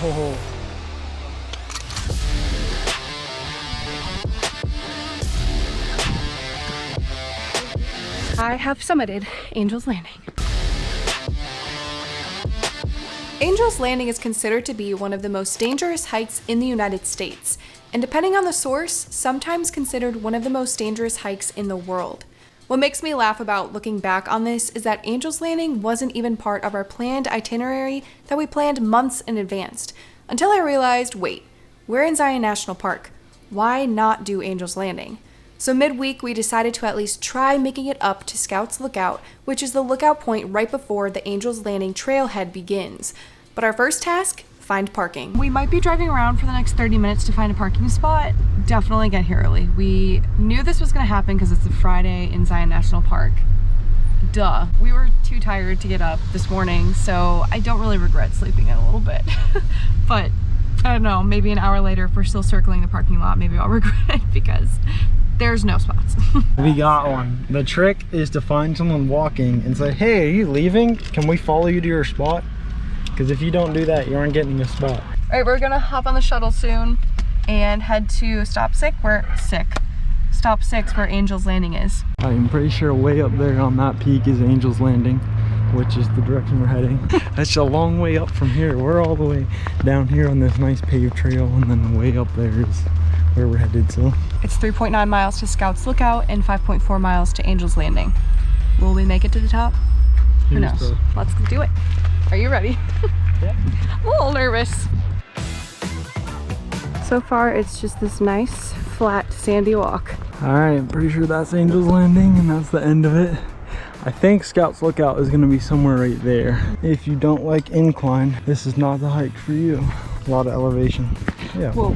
Oh. I have summited Angel's Landing. Angel's Landing is considered to be one of the most dangerous hikes in the United States, and depending on the source, sometimes considered one of the most dangerous hikes in the world. What makes me laugh about looking back on this is that Angel's Landing wasn't even part of our planned itinerary that we planned months in advance, until I realized, wait, we're in Zion National Park. Why not do Angel's Landing? So midweek, we decided to at least try making it up to Scouts Lookout, which is the lookout point right before the Angel's Landing trailhead begins. But our first task, find parking. We might be driving around for the next 30 minutes to find a parking spot. Definitely get here early. We knew this was gonna happen because it's a Friday in Zion National Park. Duh. We were too tired to get up this morning, so I don't really regret sleeping in a little bit. But I don't know, maybe an hour later, if we're still circling the parking lot, maybe I'll regret it because there's no spots. We got one. The trick is to find someone walking and say, hey, are you leaving? Can we follow you to your spot? Because if you don't do that, you aren't getting a spot. All right, we're gonna hop on the shuttle soon and head to Stop 6 where Angel's Landing is. I'm pretty sure way up there on that peak is Angel's Landing, which is the direction we're heading. That's a long way up from here. We're all the way down here on this nice paved trail, and then way up there is where we're headed. So it's 3.9 miles to Scouts Lookout and 5.4 miles to Angel's Landing. Will we make it to the top? Who knows? Let's do it. Are you ready? Yeah. I'm a little nervous. So far, it's just this nice, flat, sandy walk. All right, I'm pretty sure that's Angel's Landing, and that's the end of it. I think Scouts Lookout is gonna be somewhere right there. If you don't like incline, this is not the hike for you. A lot of elevation. Yeah. Whoa.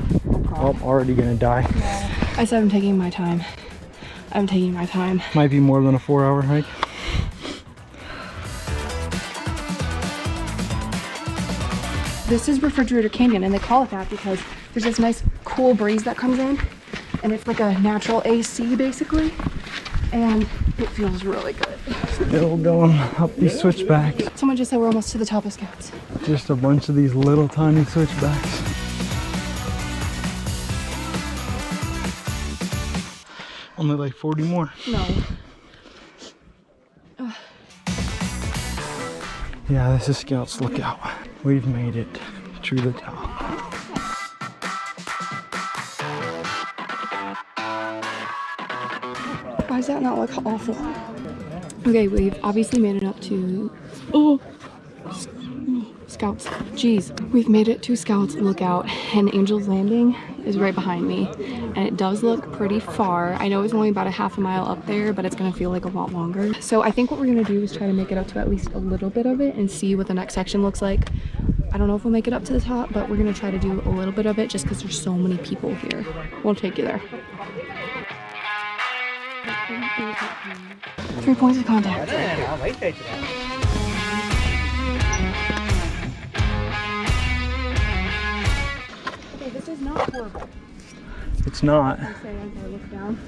Oh, I'm already gonna die. Yeah. I said I'm taking my time. I'm taking my time. Might be more than a 4-hour hike. This is Refrigerator Canyon, and they call it that because there's this nice cool breeze that comes in, and it's like a natural AC basically, and it feels really good. Still going up these switchbacks. Someone just said we're almost to the top of Scouts. Just a bunch of these little tiny switchbacks. Only like 40 more. No. Yeah, this is Scouts Lookout. We've made it to the top. Why does that not look awful? Okay, we've obviously made it up to Scouts. Jeez, we've made it to Scouts Lookout, and Angel's Landing is right behind me, and it does look pretty far. I know it's only about a half a mile up there, but it's gonna feel like a lot longer. So I think what we're gonna do is try to make it up to at least a little bit of it and see what the next section looks like. I don't know if we'll make it up to the top, but we're gonna try to do a little bit of it just because there's so many people here. We'll take you there. 3 points of contact. Okay, this is not horrible. It's not. I say as I look down.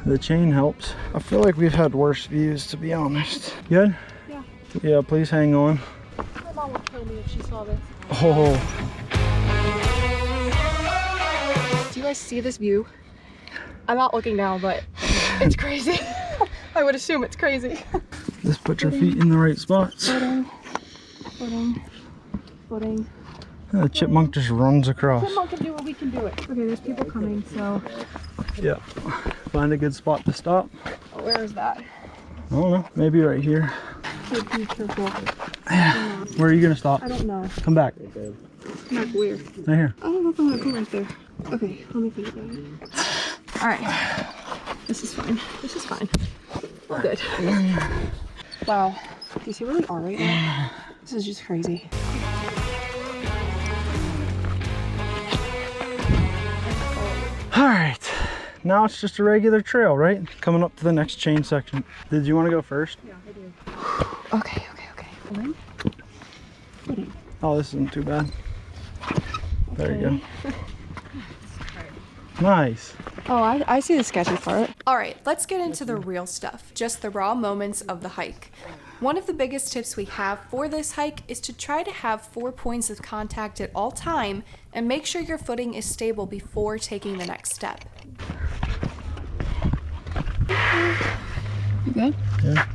The chain helps. I feel like we've had worse views, to be honest. Good? Yeah. Yeah, please hang on. My mom would kill me if she saw this. Oh, Do you guys see this view? I'm not looking down, but it's crazy. I would assume it's crazy. just put your feet in the right spots. Footing. The chipmunk just runs across. Chipmunk can do it, we can do it. Okay, there's people coming, so. Yeah. Find a good spot to stop. Oh, where is that? I don't know. Maybe right here. Okay, be careful. Where are you gonna stop? I don't know. Come back. Not weird. Right here. I don't know if I'm gonna go right there. Okay, let me think about it. All right. This is fine. This is fine. We're good. Wow. Do you see where we are right now? This is just crazy. All right. Now it's just a regular trail, right? Coming up to the next chain section. Did you want to go first? Yeah, I do. Okay. Footing. Footing. Oh, this isn't too bad. There you Okay. go. Nice. Oh, I see the sketchy part. All right, let's get into the real stuff, just the raw moments of the hike. One of the biggest tips we have for this hike is to try to have 4 points of contact at all time and make sure your footing is stable before taking the next step. You good? Yeah.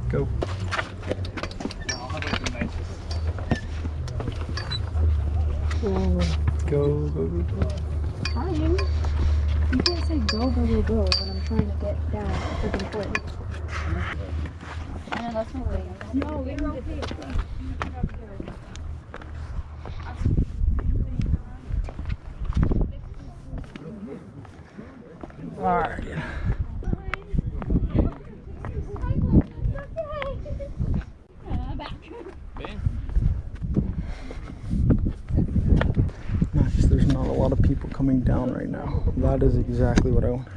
Go. Go, go, go, go. Trying. You can't say go, go, go, go when I'm trying to get down a freaking foot. Yeah, that's not way. No, we don't get paid. Alright. Nice, there's not a lot of people coming down right now. That is exactly what I want.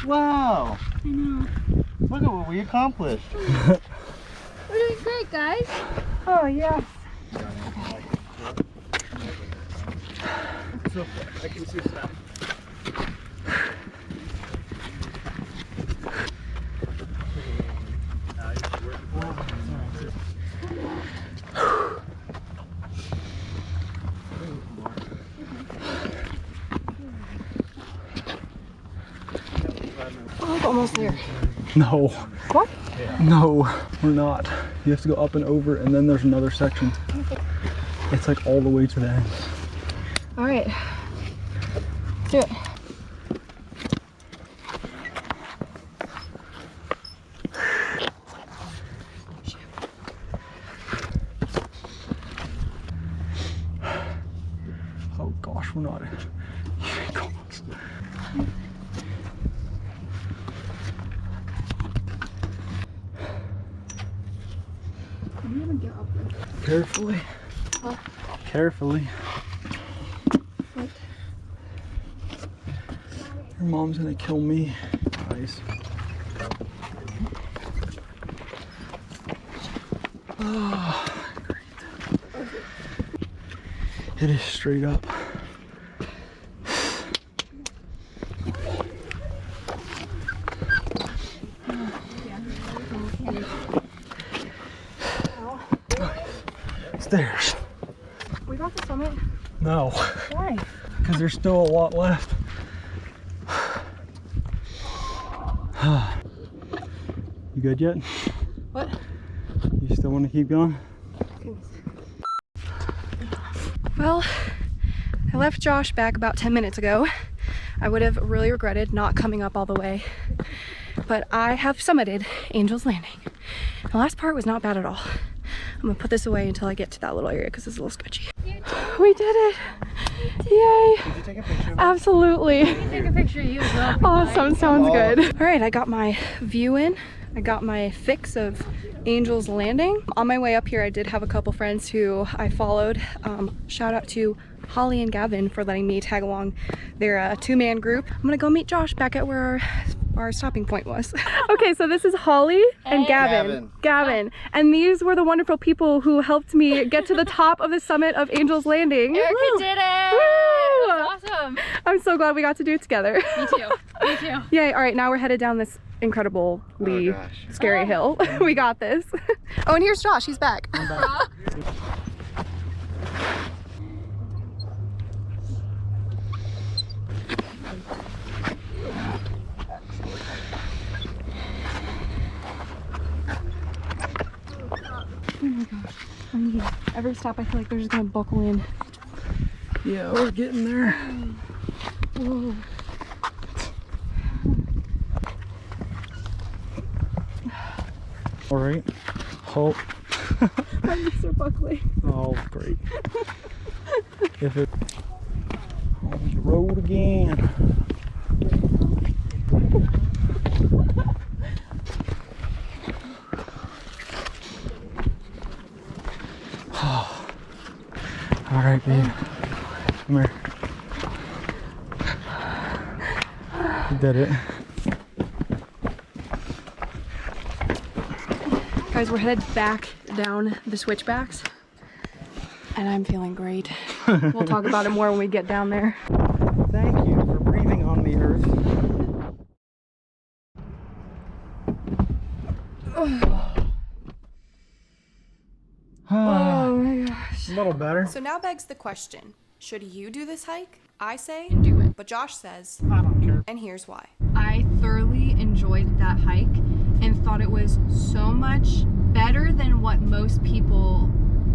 Wow! I know. Look at what we accomplished. We're doing great, guys. Oh, yes. So I can see that. Oh, we're almost there. No. What? No, we're not. You have to go up and over, and then there's another section. It's like all the way to the end. All right. Let's do it. Oh gosh, we're not. Carefully. Huh? Carefully. What? Your mom's gonna kill me. Nice. Oh, great. It is straight up. Stairs. We got the summit. No, Why? because there's still a lot left. You good yet? What? You still want to keep going? Well, I left Josh back about 10 minutes ago. I would have really regretted not coming up all the way, but I have summited Angel's Landing. The last part was not bad at all. I'm gonna put this away until I get to that little area because it's a little sketchy. We did it! Yay! Did you take a picture of Absolutely. Take a picture of you as well. Awesome, sounds good. All right, I got my view in. I got my fix of Angel's Landing. On my way up here, I did have a couple friends who I followed. Shout out to Holly and Gavin for letting me tag along. They're a two-man group. I'm gonna go meet Josh back at where our stopping point was. Okay, so this is Holly and Gavin. And these were the wonderful people who helped me get to the top of the summit of Angel's Landing. Erica Woo! did it! Woo! It was awesome. I'm so glad we got to do it together. Me too. Me too. Yay, all right, now we're headed down this incredibly scary hill. We got this. Oh, and here's Josh, he's back. I'm back. Oh my gosh. I mean, every stop I feel like they're just gonna buckle in. Yeah, we're getting there. Whoa. All right. Halt. My knees are buckling. Oh, great. If it on the road again. All right, babe. Come here. did it. Guys, we're headed back down the switchbacks, and I'm feeling great. We'll talk about it more when we get down there. Thank you for breathing on me, Earth. Oh my gosh. A little better. So now begs the question, should you do this hike? I say do it, but Josh says, I don't care. and here's why. I thoroughly enjoyed that hike and thought it was so much better than what most people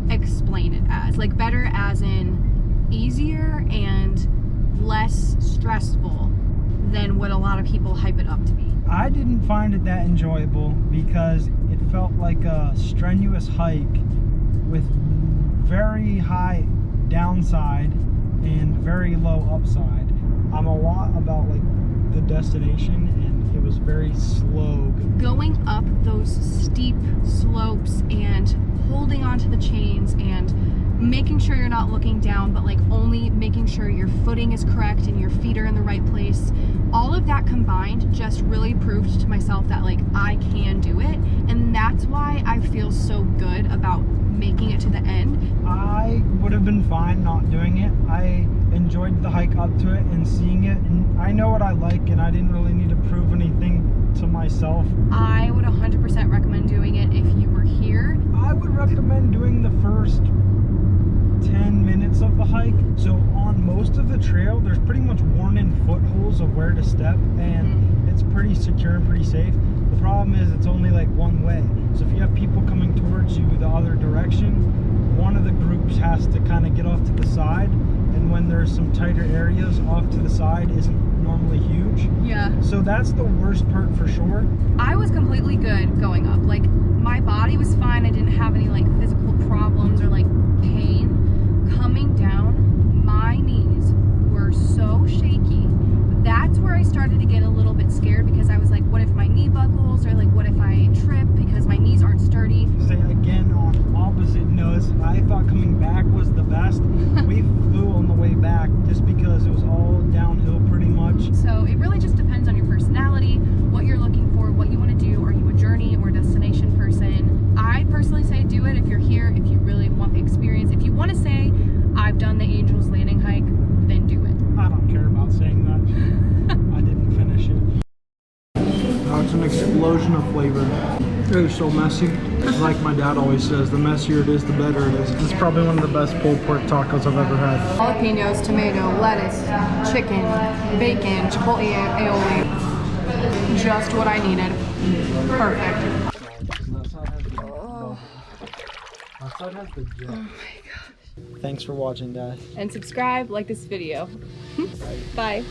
explain it as. Like better as in easier and less stressful than what a lot of people hype it up to be. I didn't find it that enjoyable because it felt like a strenuous hike with very high downside and very low upside. I'm a lot about like the destination, and it was very slow. Going up those steep slopes and holding onto the chains and making sure you're not looking down, but like only making sure your footing is correct and your feet are in the right place. All of that combined just really proved to myself that like I can do it, and that's why I feel so good about making it to the end. I would have been fine not doing it. I enjoyed the hike up to it and seeing it, and I know what I like, and I didn't really need to prove anything to myself. I would 100% recommend doing it if you were here. I would recommend doing the first 10 minutes of the hike. So on most of the trail, there's pretty much worn in footholds of where to step, and it's pretty secure and pretty safe. The problem is it's only like one way. So if you have people coming towards you the other direction, one of the groups has to kind of get off to the side, and when there's some tighter areas, off to the side isn't normally huge. Yeah. So that's the worst part for sure. I was completely good going up. Like my body was fine. I didn't have any like physical problems or like pain. Coming down, my knees were so shaky. That's where I started to get a little bit scared, because I was like, what if my knee buckles, or like what if I trip because my knees aren't sturdy? Say again on opposite notes, I thought coming back was the best. We flew on the way back just because it was all downhill pretty much. So it really just depends on your personality, what you're looking for, what you want to do. Are you a journey or destination person? I personally say do it if you're here, if you really want the experience. If you want to say, I've done the Angels Landing hike, then do it. I don't care about saying that. I didn't finish it. Now it's an explosion of flavor. It was so messy. Like my dad always says, the messier it is, the better it is. This is probably one of the best pulled pork tacos I've ever had. Jalapenos, tomato, lettuce, chicken, bacon, chipotle aioli. Just what I needed. Perfect. Oh my gosh. Thanks for watching, Dad. And subscribe, like this video. Bye.